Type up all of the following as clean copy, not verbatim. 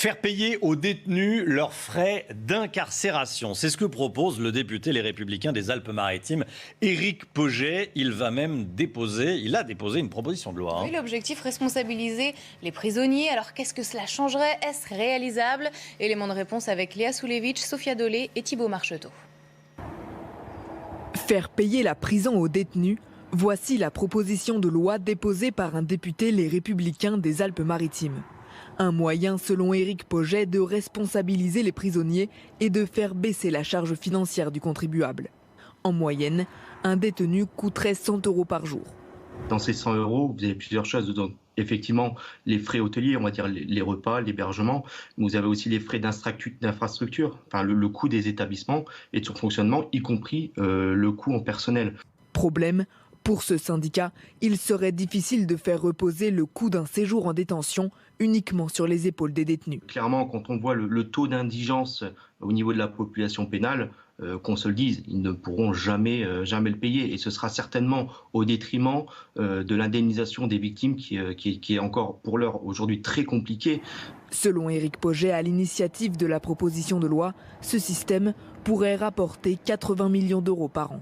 Faire payer aux détenus leurs frais d'incarcération. C'est ce que propose le député Les Républicains des Alpes-Maritimes, Éric Pauget. Il a déposé une proposition de loi. Oui, l'objectif, responsabiliser les prisonniers. Alors qu'est-ce que cela changerait? Est-ce réalisable? Élément de réponse avec Léa Soulevitch, Sophia Dolé et Thibaut Marcheteau. Faire payer la prison aux détenus, voici la proposition de loi déposée par un député Les Républicains des Alpes-Maritimes. Un moyen, selon Éric Pauget, de responsabiliser les prisonniers et de faire baisser la charge financière du contribuable. En moyenne, un détenu coûterait 100 € par jour. Dans ces 100 €, vous avez plusieurs choses. Donc, effectivement, les frais hôteliers, on va dire les repas, l'hébergement. Vous avez aussi les frais d'infrastructure, enfin le coût des établissements et de son fonctionnement, y compris le coût en personnel. Problème, pour ce syndicat, il serait difficile de faire reposer le coût d'un séjour en détention uniquement sur les épaules des détenus. Clairement, quand on voit le taux d'indigence au niveau de la population pénale, qu'on se le dise, ils ne pourront jamais le payer. Et ce sera certainement au détriment de l'indemnisation des victimes qui est encore pour l'heure aujourd'hui très compliquée. Selon Éric Pauget, à l'initiative de la proposition de loi, ce système pourrait rapporter 80 millions d'euros par an.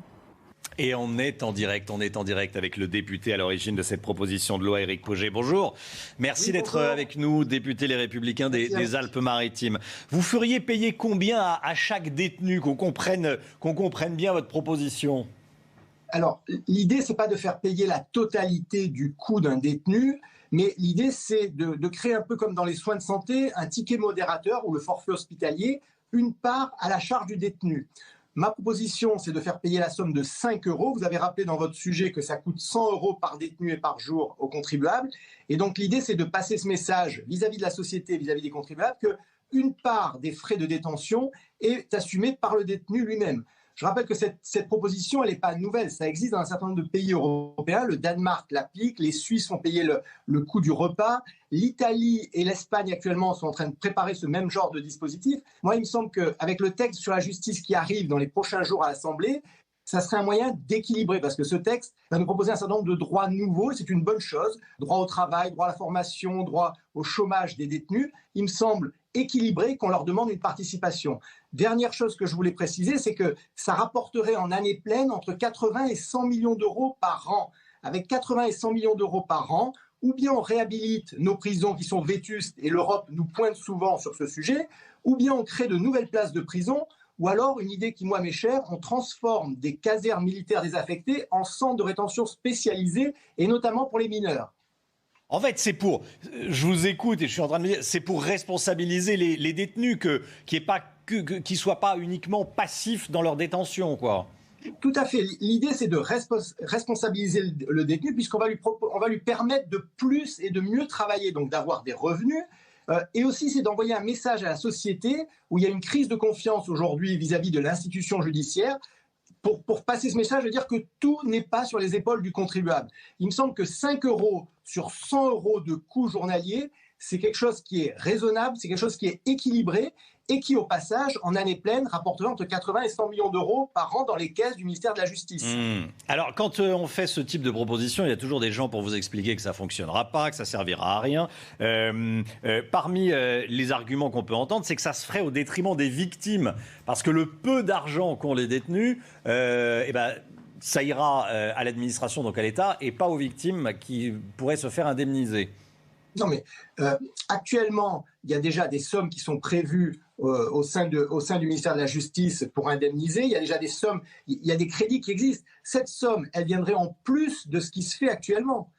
Et on est en direct avec le député à l'origine de cette proposition de loi, Éric Pauget. Bonjour, merci d'être avec nous, député Les Républicains des Alpes-Maritimes. Vous feriez payer combien à chaque détenu, qu'on comprenne bien votre proposition? Alors, l'idée, c'est pas de faire payer la totalité du coût d'un détenu, mais l'idée, c'est de créer un peu comme dans les soins de santé, un ticket modérateur ou le forfait hospitalier, une part à la charge du détenu. Ma proposition, c'est de faire payer la somme de 5 €. Vous avez rappelé dans votre sujet que ça coûte 100 € par détenu et par jour aux contribuables. Et donc l'idée, c'est de passer ce message vis-à-vis de la société, vis-à-vis des contribuables, qu'une part des frais de détention est assumée par le détenu lui-même. Je rappelle que cette proposition, elle n'est pas nouvelle. Ça existe dans un certain nombre de pays européens. Le Danemark l'applique, les Suisses font payer le coût du repas. L'Italie et l'Espagne actuellement sont en train de préparer ce même genre de dispositif. Moi, il me semble qu'avec le texte sur la justice qui arrive dans les prochains jours à l'Assemblée, ça serait un moyen d'équilibrer, parce que ce texte va nous proposer un certain nombre de droits nouveaux, et c'est une bonne chose. Droit au travail, droit à la formation, droit au chômage des détenus. Il me semble équilibré qu'on leur demande une participation. Dernière chose que je voulais préciser, c'est que ça rapporterait en année pleine entre 80 et 100 millions d'euros par an. Avec 80 et 100 millions d'euros par an, ou bien on réhabilite nos prisons qui sont vétustes, et l'Europe nous pointe souvent sur ce sujet, ou bien on crée de nouvelles places de prison, ou alors, une idée qui, moi, m'est chère, on transforme des casernes militaires désaffectées en centres de rétention spécialisés, et notamment pour les mineurs. En fait, je vous écoute et je suis en train de me dire, c'est pour responsabiliser les détenus, qu'ils ne soient pas uniquement passifs dans leur détention, quoi. Tout à fait. L'idée, c'est de responsabiliser le détenu, puisqu'on va lui permettre de plus et de mieux travailler, donc d'avoir des revenus. Et aussi, c'est d'envoyer un message à la société où il y a une crise de confiance aujourd'hui vis-à-vis de l'institution judiciaire, pour passer ce message de dire que tout n'est pas sur les épaules du contribuable. Il me semble que 5 € sur 100 € de coût journalier, c'est quelque chose qui est raisonnable, c'est quelque chose qui est équilibré et qui, au passage, en année pleine, rapporterait entre 80 et 100 millions d'euros par an dans les caisses du ministère de la Justice. Alors, quand on fait ce type de proposition, il y a toujours des gens pour vous expliquer que ça ne fonctionnera pas, que ça ne servira à rien. Parmi les arguments qu'on peut entendre, c'est que ça se ferait au détriment des victimes. Parce que le peu d'argent qu'ont les détenus, ça ira à l'administration, donc à l'État, et pas aux victimes qui pourraient se faire indemniser. Non, mais actuellement, il y a déjà des sommes qui sont prévues au sein du ministère de la Justice pour indemniser. Il y a déjà des sommes, il y a des crédits qui existent. Cette somme, elle viendrait en plus de ce qui se fait actuellement.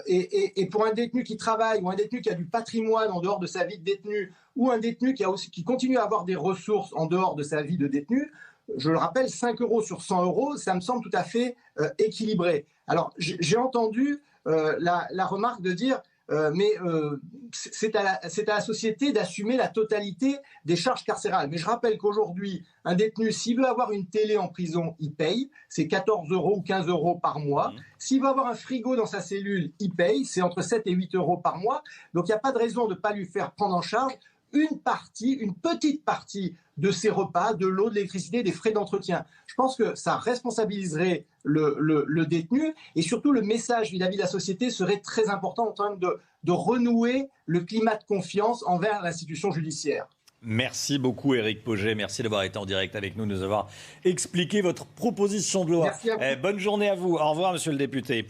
Et pour un détenu qui travaille, ou un détenu qui a du patrimoine en dehors de sa vie de détenu, ou un détenu qui continue à avoir des ressources en dehors de sa vie de détenu, je le rappelle, 5 € sur 100 €, ça me semble tout à fait équilibré. Alors, j'ai entendu la remarque de dire c'est à la société d'assumer la totalité des charges carcérales. Mais je rappelle qu'aujourd'hui, un détenu, s'il veut avoir une télé en prison, il paye. C'est 14 € ou 15 € par mois. S'il veut avoir un frigo dans sa cellule, il paye. C'est entre 7 et 8 € par mois. Donc, il n'y a pas de raison de ne pas lui faire prendre en charge une petite partie de ses repas, de l'eau, de l'électricité, des frais d'entretien. Je pense que ça responsabiliserait le détenu et surtout le message vis-à-vis de la société serait très important en termes de renouer le climat de confiance envers l'institution judiciaire. Merci beaucoup Éric Pauget, merci d'avoir été en direct avec nous, de nous avoir expliqué votre proposition de loi. Merci à vous. Bonne journée à vous, au revoir monsieur le député.